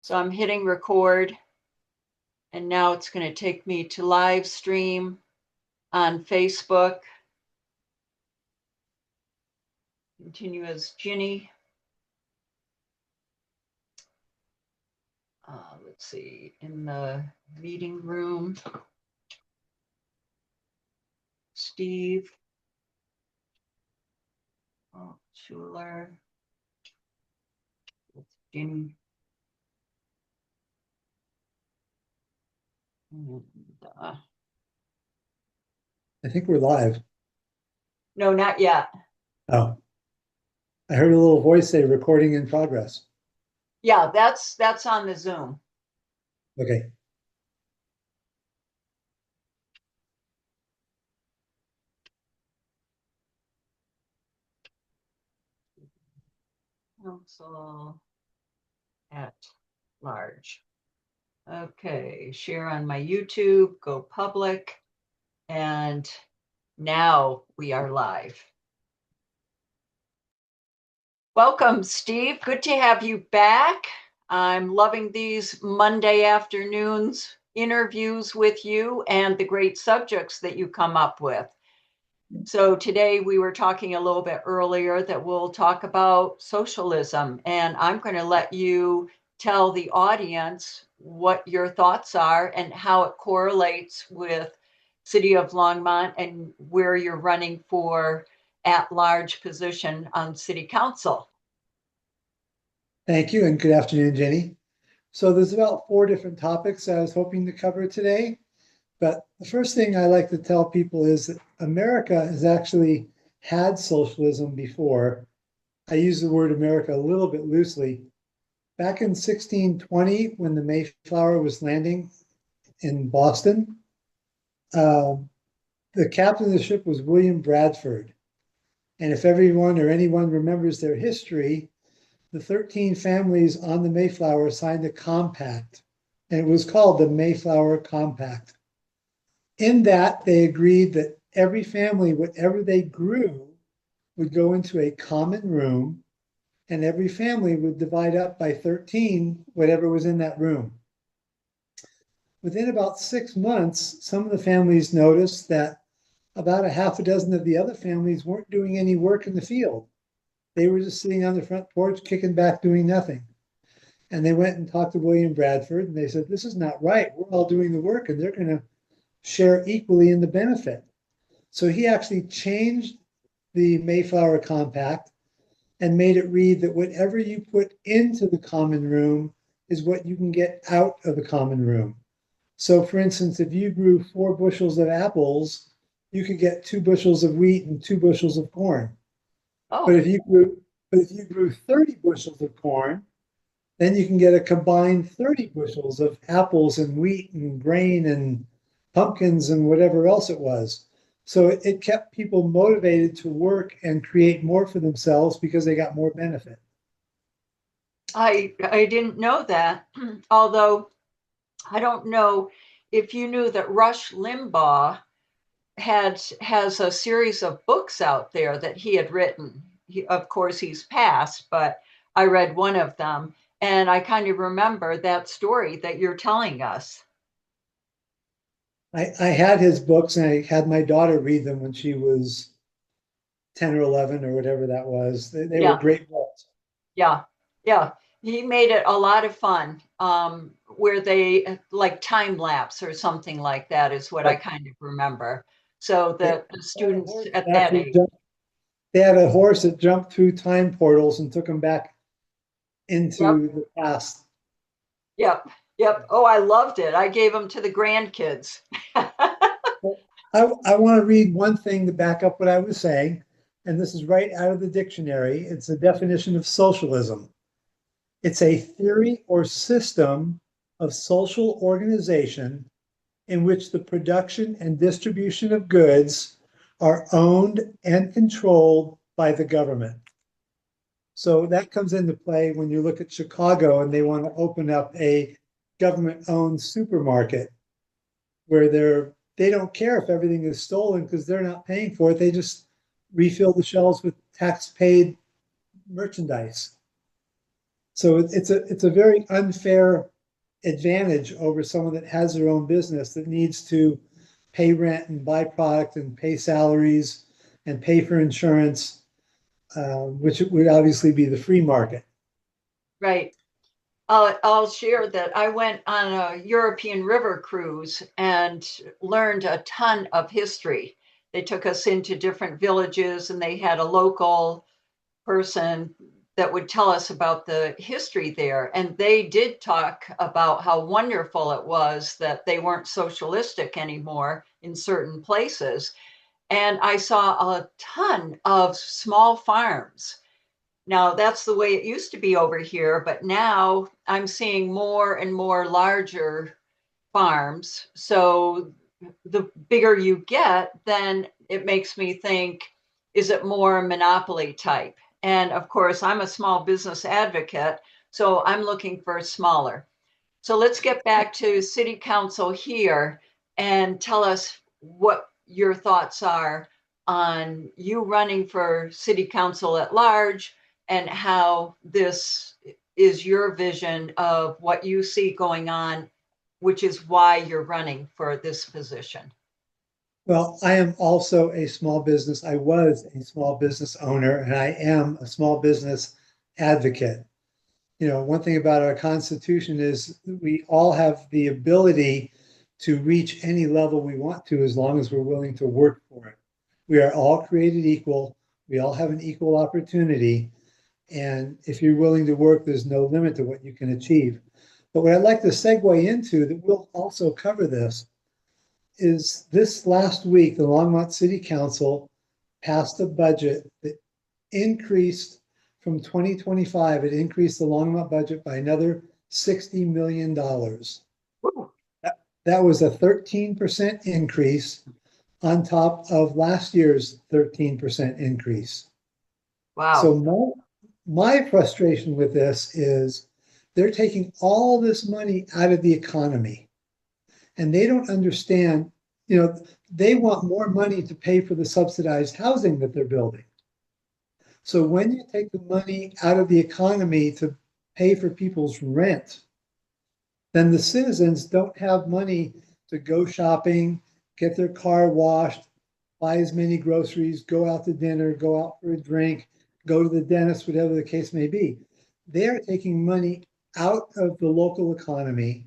So I'm hitting record, and now it's going to take me to live stream on Facebook. Continue as Ginny. Let's see, in the meeting room, Steve Altschuler, Ginny. And, I think we're live. no, not yet. Oh, I heard a little voice say recording in progress. Yeah, that's on the Zoom. Okay. Council at Large. Okay, share on my YouTube, go public, and now we are live. Welcome, Steve. Good to have you back. I'm loving these Monday afternoons interviews with you and the great subjects that you come up with. So today we were talking a little bit earlier that we'll talk about socialism, and I'm going to let you tell the audience what your thoughts are and how it correlates with City of Longmont and where you're running for at-large position on City Council. Thank you and good afternoon, Jenny. So there's about 4 different topics I was hoping to cover today. But the first thing I like to tell people is that America has actually had socialism before. I use the word America a little bit loosely. Back in 1620, when the Mayflower was landing in Boston, the captain of the ship was William Bradford. And if everyone or anyone remembers their history, the 13 families on the Mayflower signed a compact, and it was called the Mayflower Compact. In that, they agreed that every family, whatever they grew, would go into a common room, and every family would divide up by 13 whatever was in that room. Within about 6 months, some of the families noticed that about a half a dozen of the other families weren't doing any work in the field. They were just sitting on the front porch, kicking back, doing nothing. And they went and talked to William Bradford, and they said, this is not right. We're all doing the work, and they're going to share equally in the benefit. So he actually changed the Mayflower Compact and made it read that whatever you put into the common room is what you can get out of the common room. So, for instance, if you grew 4 bushels of apples, you could get 2 bushels of wheat and 2 bushels of corn. But Oh, if you grew 30 bushels of corn, then you can get a combined 30 bushels of apples and wheat and grain and pumpkins and whatever else it was. So it kept people motivated to work and create more for themselves because they got more benefit. I didn't know that. Although I don't know if you knew that Rush Limbaugh has a series of books out there that he had written. Of course, he's passed, but I read one of them, and I kind of remember that story that you're telling us. I had his books and I had my daughter read them when she was 10 or 11 or whatever that was. They were Yeah, great books. yeah, yeah. He made it a lot of fun. Where they like time lapse or something like that is what I Right. kind of remember. So They the had a students horse at that that actually age. jumped. They had a horse that jumped through time portals and took them back Yep. into the past. Yep. Yep. Oh, I loved it. I gave them to the grandkids. Well, I want to read one thing to back up what I was saying, and this is right out of the dictionary. It's a definition of socialism. It's a theory or system of social organization in which the production and distribution of goods are owned and controlled by the government. So that comes into play when you look at Chicago and they want to open up a government-owned supermarket where they don't care if everything is stolen because they're not paying for it. They just refill the shelves with tax-paid merchandise. So it's a very unfair advantage over someone that has their own business that needs to pay rent and buy product and pay salaries and pay for insurance, which would obviously be the free market. Right. I'll share that I went on a European river cruise and learned a ton of history. They took us into different villages and they had a local person that would tell us about the history there. And they did talk about how wonderful it was that they weren't socialistic anymore in certain places. And I saw a ton of small farms. Now, that's the way it used to be over here, but now I'm seeing more and more larger farms. So the bigger you get, then it makes me think, is it more monopoly type? And of course, I'm a small business advocate, so I'm looking for smaller. So let's get back to City Council here and tell us what your thoughts are on you running for City Council at large and how this is your vision of what you see going on, which is why you're running for this position. Well, I am also a small business. I was a small business owner, and I am a small business advocate. One thing about our Constitution is we all have the ability to reach any level we want to as long as we're willing to work for it. We are all created equal. We all have an equal opportunity. And if you're willing to work, there's no limit to what you can achieve. But what I'd like to segue into that will also cover this is this last week, the Longmont City Council passed a budget that increased from 2025, it increased the Longmont budget by another $60 million. That was a 13% increase on top of last year's 13% increase. Wow. So my frustration with this is they're taking all this money out of the economy and they don't understand, they want more money to pay for the subsidized housing that they're building. So when you take the money out of the economy to pay for people's rent, then the citizens don't have money to go shopping, get their car washed, buy as many groceries, go out to dinner, go out for a drink, go to the dentist, whatever the case may be. They're taking money out of the local economy,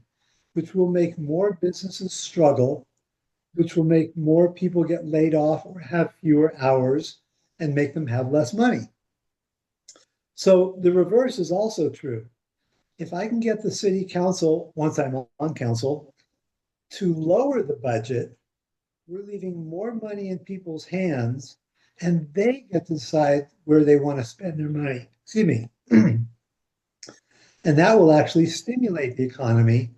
which will make more businesses struggle, which will make more people get laid off or have fewer hours and make them have less money. So the reverse is also true. If I can get the city council, once I'm on council, to lower the budget, we're leaving more money in people's hands and they get to decide where they want to spend their money. Excuse me. And that will actually stimulate the economy.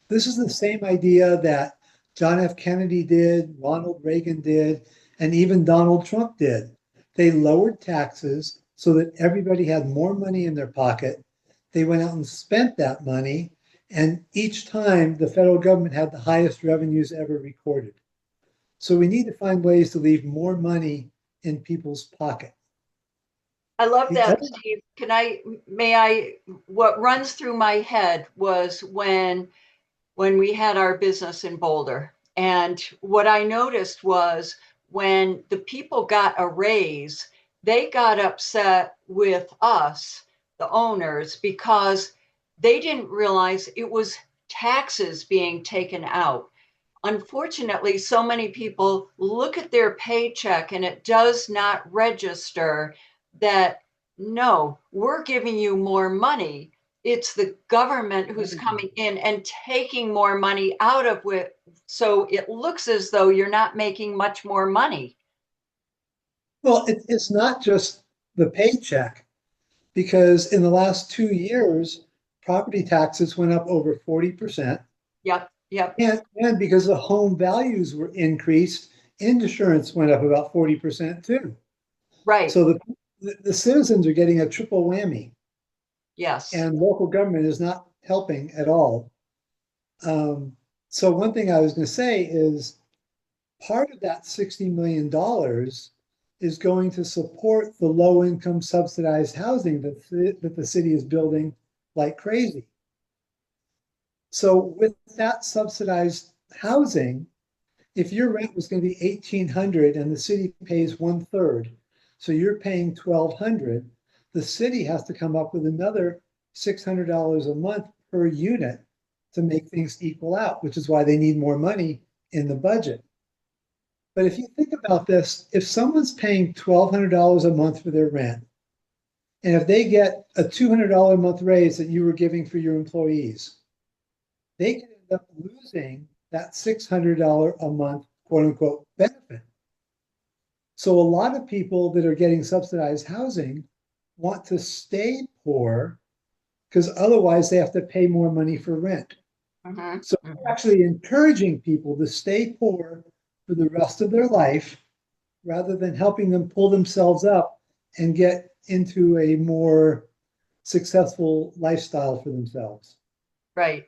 This is the same idea that John F. Kennedy did, Ronald Reagan did, and even Donald Trump did. They lowered taxes so that everybody had more money in their pocket. They went out and spent that money, and each time the federal government had the highest revenues ever recorded. So we need to find ways to leave more money in people's pocket. I love that, Steve. What runs through my head was when we had our business in Boulder. And what I noticed was when the people got a raise, they got upset with us, the owners, because they didn't realize it was taxes being taken out. Unfortunately, so many people look at their paycheck and it does not register that, no, we're giving you more money. It's the government who's coming in and taking more money out of it. So it looks as though you're not making much more money. Well, it's not just the paycheck, because in the last 2 years, property taxes went up over 40%. Yep, yep. And because the home values were increased, insurance went up about 40% too. Right. So the citizens are getting a triple whammy. Yes. And local government is not helping at all. So one thing I was going to say is part of that $60 million is going to support the low income subsidized housing that the city is building like crazy. So with that subsidized housing, if your rent was going to be 1,800 and the city pays 1/3, so you're paying 1,200, the city has to come up with another $600 a month per unit to make things equal out, which is why they need more money in the budget. But if you think about this, if someone's paying $1,200 a month for their rent, and if they get a $200 a month raise that you were giving for your employees, they can end up losing that $600 a month, quote unquote, benefit. So a lot of people that are getting subsidized housing want to stay poor because otherwise they have to pay more money for rent. So we're actually encouraging people to stay poor for the rest of their life rather than helping them pull themselves up and get into a more successful lifestyle for themselves. Right.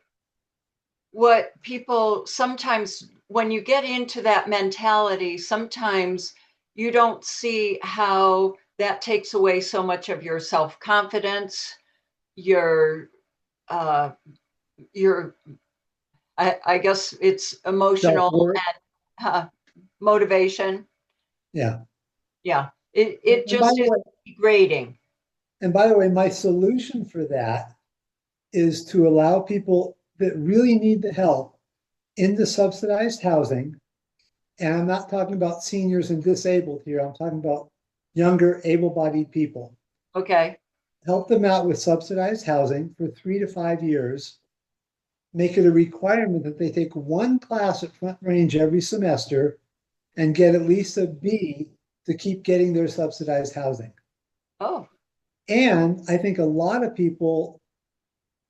What people sometimes, when you get into that mentality, sometimes you don't see how that takes away so much of your self-confidence, your I guess it's emotional Self-worth. and motivation. Yeah. Yeah, it And by just the is way, degrading. my solution for that is to allow people that really need the help into subsidized housing. And I'm not talking about seniors and disabled here. I'm talking about younger, able-bodied people. Okay. Help them out with subsidized housing for 3 to 5 years. Make it a requirement that they take one class at Front Range every semester and get at least a B to keep getting their subsidized housing. Oh, And I think a lot of people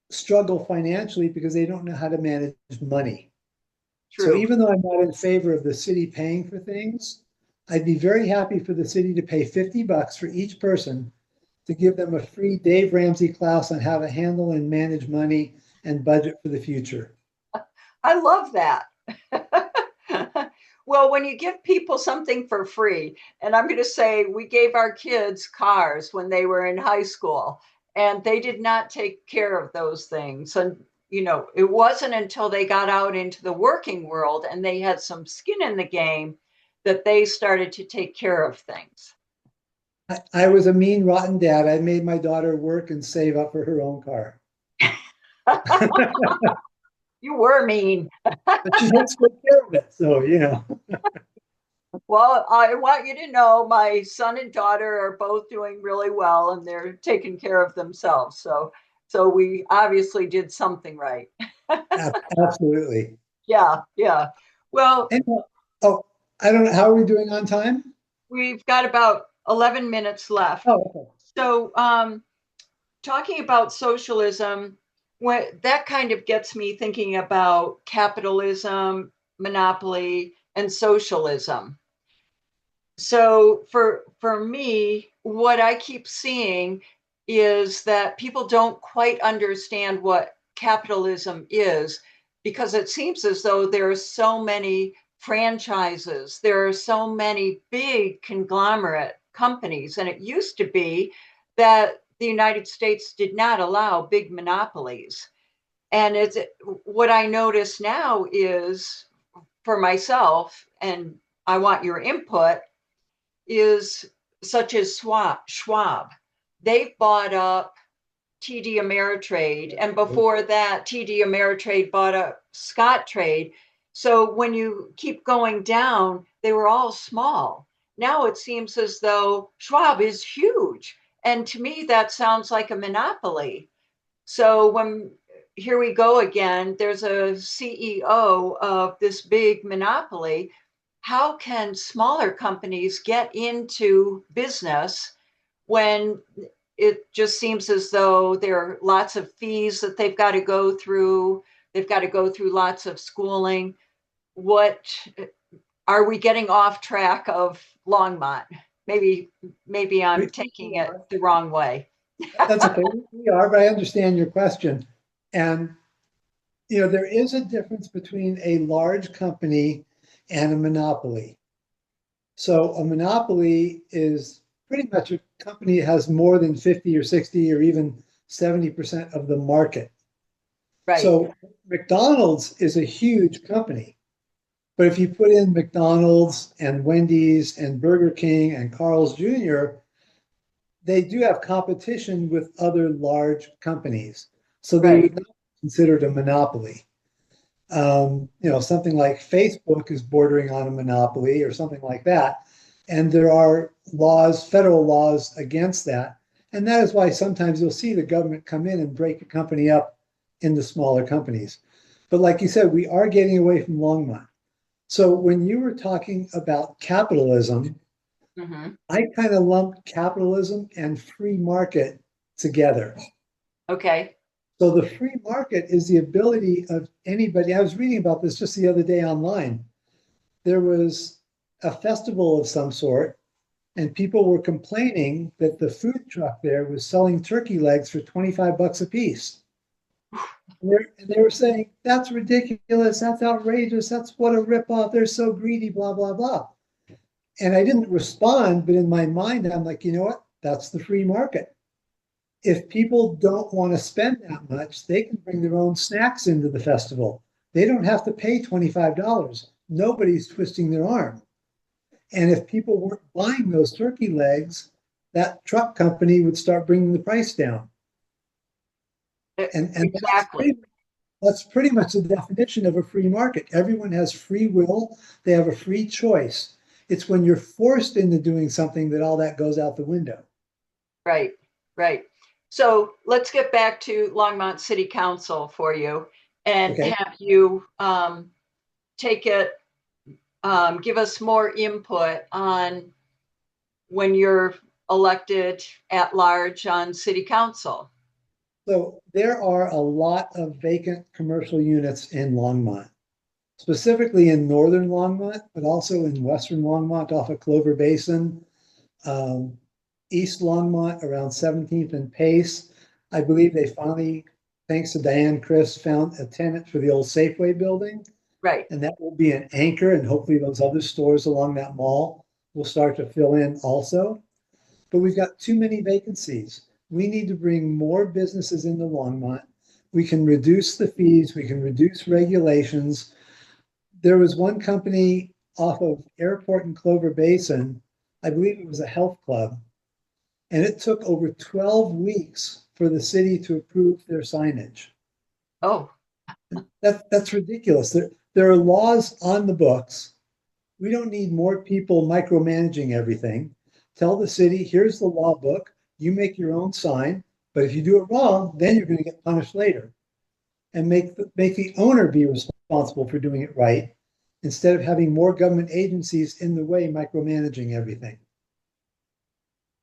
struggle financially because they don't know how to manage money. So true. even though I'm not in favor of the city paying for things, I'd be very happy for the city to pay $50 for each person to give them a free Dave Ramsey class on how to handle and manage money and budget for the future. I love that. Well, when you give people something for free, and I'm going to say we gave our kids cars when they were in high school, and they did not take care of those things. And, it wasn't until they got out into the working world and they had some skin in the game that they started to take care of things. I was a mean, rotten dad. I made my daughter work and save up for her own car. You were mean. But she takes good care of it. So, Well, I want you to know my son and daughter are both doing really well and they're taking care of themselves. So we obviously did something right. absolutely. Yeah, yeah. Well, And, oh, I don't know. How are we doing on time? we've got about 11 minutes left. Oh, okay. So, talking about socialism, that kind of gets me thinking about capitalism, monopoly, and socialism. So for me, what I keep seeing is that people don't quite understand what capitalism is because it seems as though there are so many franchises, there are so many big conglomerate companies, and it used to be that the United States did not allow big monopolies. And it's what I notice now is for myself, and I want your input, is such as Schwab. They've bought up TD Ameritrade, and before that, TD Ameritrade bought up Scottrade. So when you keep going down, they were all small. Now it seems as though Schwab is huge. And to me, that sounds like a monopoly. So when here we go again, there's a CEO of this big monopoly. How can smaller companies get into business when it just seems as though there are lots of fees that they've got to go through? They've got to go through lots of schooling. What are we getting off track of Longmont? Maybe I'm taking it the wrong way. That's okay. We are, but I understand your question. And, there is a difference between a large company and a monopoly. So a monopoly is pretty much a company that has more than 50 or 60 or even 70% of the market. Right. So McDonald's is a huge company. But if you put in McDonald's and Wendy's and Burger King and Carl's Jr., they do have competition with other large companies. So they Right. would not be considered a monopoly. Something like Facebook is bordering on a monopoly or something like that. And there are laws, federal laws against that. And that is why sometimes you'll see the government come in and break a company up into smaller companies. But like you said, we are getting away from Longmont. So when you were talking about capitalism, Mm-hmm. I kind of lumped capitalism and free market together. Okay. So the free market is the ability of anybody. I was reading about this just the other day online. There was a festival of some sort, and people were complaining that the food truck there was selling turkey legs for 25 bucks a piece. And they were saying, that's ridiculous, that's outrageous, that's what a ripoff, they're so greedy, blah, blah, blah. And I didn't respond, but in my mind, I'm like, you know what? That's the free market. If people don't want to spend that much, they can bring their own snacks into the festival. They don't have to pay $25. Nobody's twisting their arm. And if people weren't buying those turkey legs, that truck company would start bringing the price down. And Exactly. that's pretty much the definition of a free market. Everyone has free will, they have a free choice. It's when you're forced into doing something that all that goes out the window. Right. Right. So let's get back to Longmont City Council for you and Okay. have you take it, give us more input on when you're elected at large on city council. So there are a lot of vacant commercial units in Longmont, specifically in northern Longmont, but also in western Longmont off of Clover Basin, um, East Longmont around 17th and Pace. I believe they finally, thanks to Diane Chris, found a tenant for the old Safeway building, Right. and that will be an anchor, and hopefully those other stores along that mall will start to fill in also. But we've got too many vacancies. We need to bring more businesses into Longmont. We can reduce the fees, we can reduce regulations. There was one company off of Airport and Clover Basin, I believe it was a health club, and it took over 12 weeks for the city to approve their signage. Oh, That's ridiculous. There are laws on the books. We don't need more people micromanaging everything. Tell the city, here's the law book. You make your own sign, but if you do it wrong, then you're going to get punished later. And make the owner be responsible for doing it right, instead of having more government agencies in the way micromanaging everything.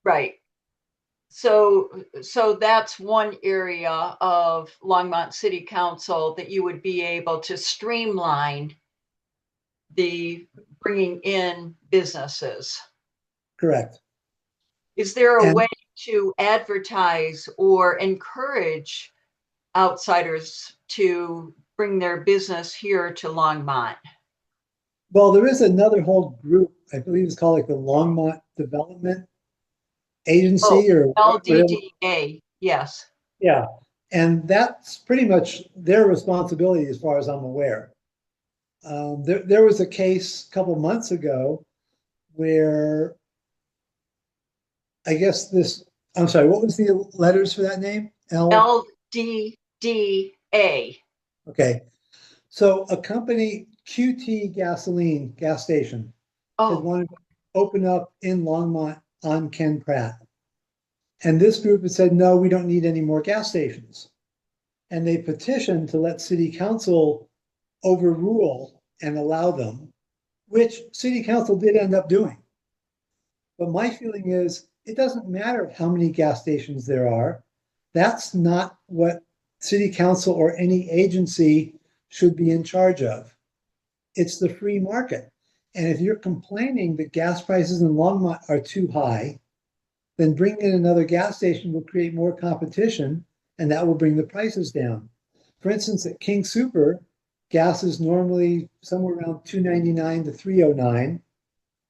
right. So that's one area of Longmont City Council that you would be able to streamline the bringing in businesses. Correct. Is there a And way to advertise or encourage outsiders to bring their business here to Longmont? well, there is another whole group, I believe it's called like the Longmont Development Oh, Agency or whatever. LDDA, yes. Yeah. And that's pretty much their responsibility as far as I'm aware. There was a case a couple months ago where I guess this, I'm sorry, what was the letters for that name? L? LDDA. Okay. So a company, QT Gasoline gas station, had Oh, wanted to open up in Longmont on Ken Pratt. And this group had said, no, we don't need any more gas stations. And they petitioned to let city council overrule and allow them, which city council did end up doing. But my feeling is it doesn't matter how many gas stations there are. That's not what city council or any agency should be in charge of. It's the free market. And if you're complaining that gas prices in Longmont are too high, then bringing in another gas station will create more competition, and that will bring the prices down. For instance, at King Super, gas is normally somewhere around $2.99 to $3.09.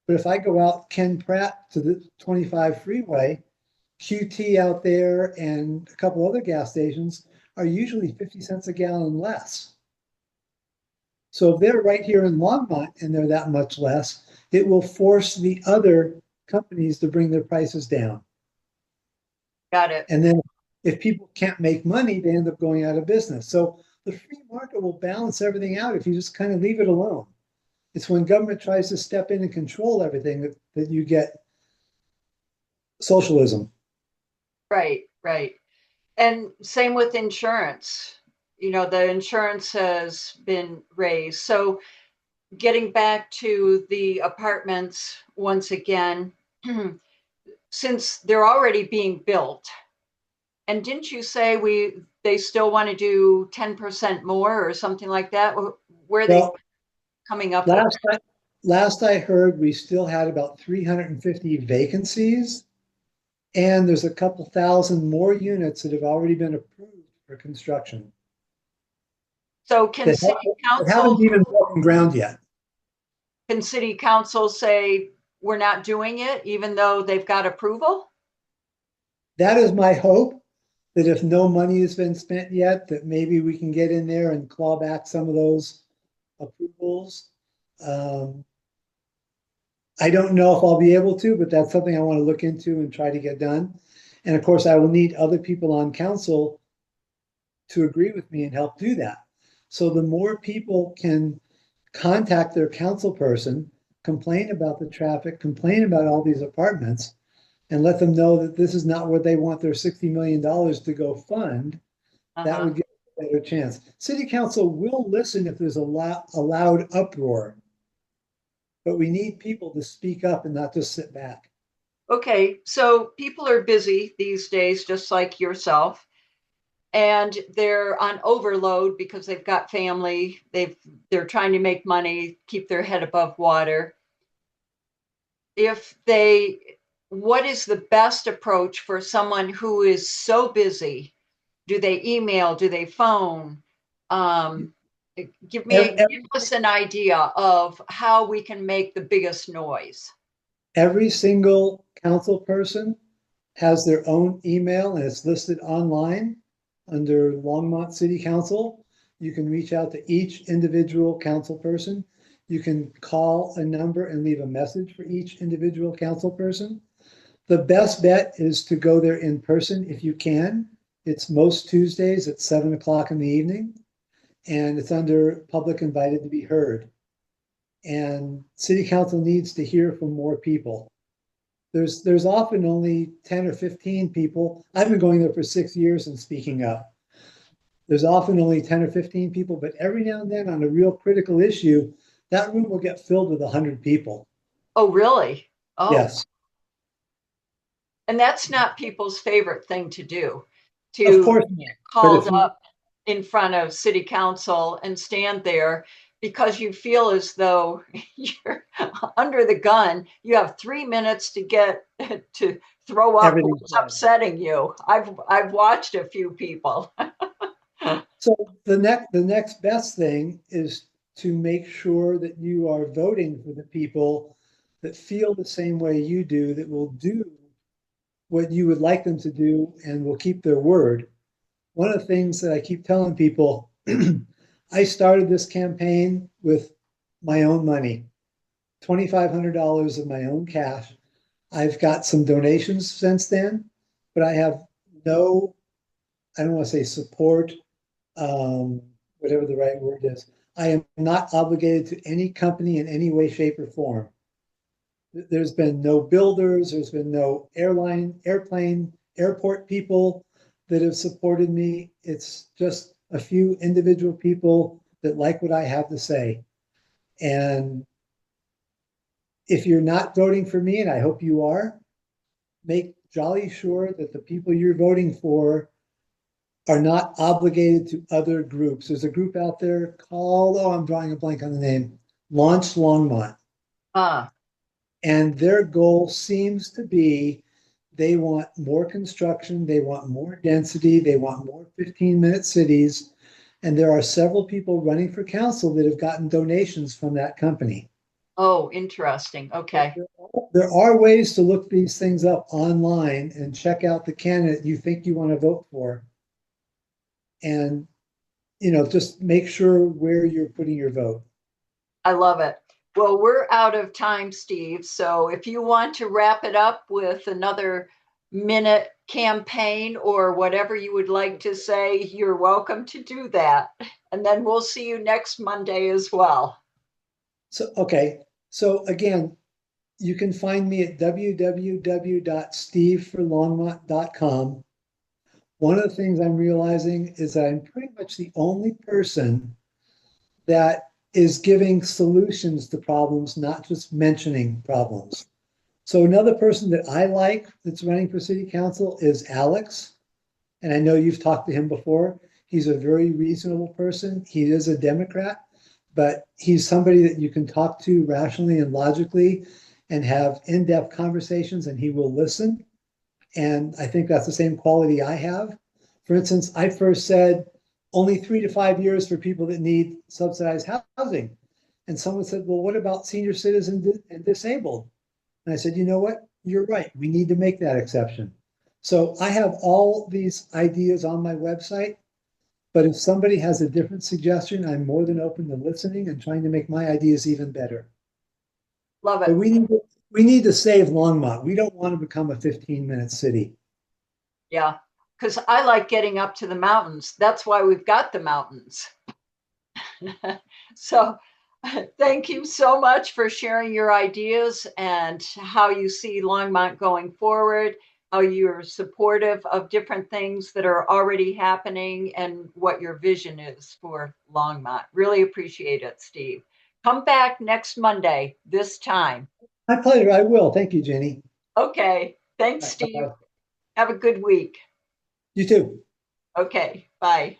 But if I go out Ken Pratt to the 25 freeway, QT out there and a couple other gas stations are usually 50 cents a gallon less. So if they're right here in Longmont and they're that much less, it will force the other companies to bring their prices down. Got it. And then if people can't make money, they end up going out of business. So the free market will balance everything out if you just kind of leave it alone. It's when government tries to step in and control everything that you get socialism. Right, right. And same with insurance. You know, the insurance has been raised. So getting back to the apartments once again, since they're already being built, and didn't you say they still want to do 10% more or something like that? Where are they Well, coming up with? last I heard, we still had about 350 vacancies, and there's a couple thousand more units that have already been approved for construction So can that city haven't council even broken ground yet. say we're not doing it even though they've got approval? That is my hope, that if no money has been spent yet, that maybe we can get in there and claw back some of those approvals. I don't know if I'll be able to, but that's something I want to look into and try to get done. And of course, I will need other people on council to agree with me and help do that. So the more people can contact their council person, complain about the traffic, complain about all these apartments, and let them know that this is not where they want their $60 million to go fund, that would give a better chance. City council will listen if there's a loud uproar, but we need people to speak up and not just sit back. Okay, so people are busy these days, just like yourself, and they're on overload because they've got family. They're trying to make money, keep their head above water. What is the best approach for someone who is so busy? Do they email? Do they phone? Um, give us an idea of how we can make the biggest noise. Every single council person has their own email and it's listed online under Longmont City Council. You can reach out to each individual council person. You can call a number and leave a message for each individual council person. The best bet is to go there in person if you can. It's most Tuesdays at 7 o'clock in the evening, and it's under public invited to be heard. And city council needs to hear from more people. There's often only 10 or 15 people. I've been going there for 6 years and speaking up. There's often only 10 or 15 people, but every now and then on a real critical issue, that room will get filled with 100 people. Oh, really? Oh, Yes. and that's not people's favorite thing to do, Of to course get not. called up in front of city council and stand there because you feel as though you're under the gun. You have 3 minutes to get to throw up what's upsetting you. I've watched a few people. So the next best thing is to make sure that you are voting for the people that feel the same way you do, that will do what you would like them to do and will keep their word. One of the things that I keep telling people, I started this campaign with my own money, $2,500 of my own cash. I've got some donations since then, but I have no, I don't want to say support, whatever the right word is. I am not obligated to any company in any way, shape, or form. There's been no builders, there's been no airplane, airport people that have supported me. It's just a few individual people that like what I have to say. And if you're not voting for me, and I hope you are, make jolly sure that the people you're voting for are not obligated to other groups. There's a group out there called, oh, I'm drawing a blank on the name, Launch Longmont. And their goal seems to be they want more construction, they want more density, they want more 15-minute cities. And there are several people running for council that have gotten donations from that company. Oh, interesting. Okay. There are ways to look these things up online and check out the candidate you think you want to vote for. And, just make sure where you're putting your vote. I love it. Well, we're out of time, Steve. So if you want to wrap it up with another minute campaign or whatever you would like to say, you're welcome to do that. And then we'll see you next Monday as well. So, okay. So again, you can find me at www.steveforlongmont.com. One of the things I'm realizing is that I'm pretty much the only person that is giving solutions to problems, not just mentioning problems. So another person that I like that's running for city council is Alex. And I know you've talked to him before. He's a very reasonable person. He is a Democrat, but he's somebody that you can talk to rationally and logically and have in-depth conversations, and he will listen. And I think that's the same quality I have. For instance, I first said only 3 to 5 years for people that need subsidized housing. And someone said, well, what about senior citizens and disabled? And I said, you know what? You're right. We need to make that exception. So I have all these ideas on my website, but if somebody has a different suggestion, I'm more than open to listening and trying to make my ideas even better. Love But it. we need to save Longmont. We don't want to become a 15-minute city. Yeah. Because I like getting up to the mountains. That's why we've got the mountains. So thank you so much for sharing your ideas and how you see Longmont going forward, how you're supportive of different things that are already happening, and what your vision is for Longmont. Really appreciate it, Steve. Come back next Monday, this time. My pleasure. I will. Thank you, Jenny. Okay. Thanks, All right, Steve. bye-bye. Have a good week. You too. Okay. Bye.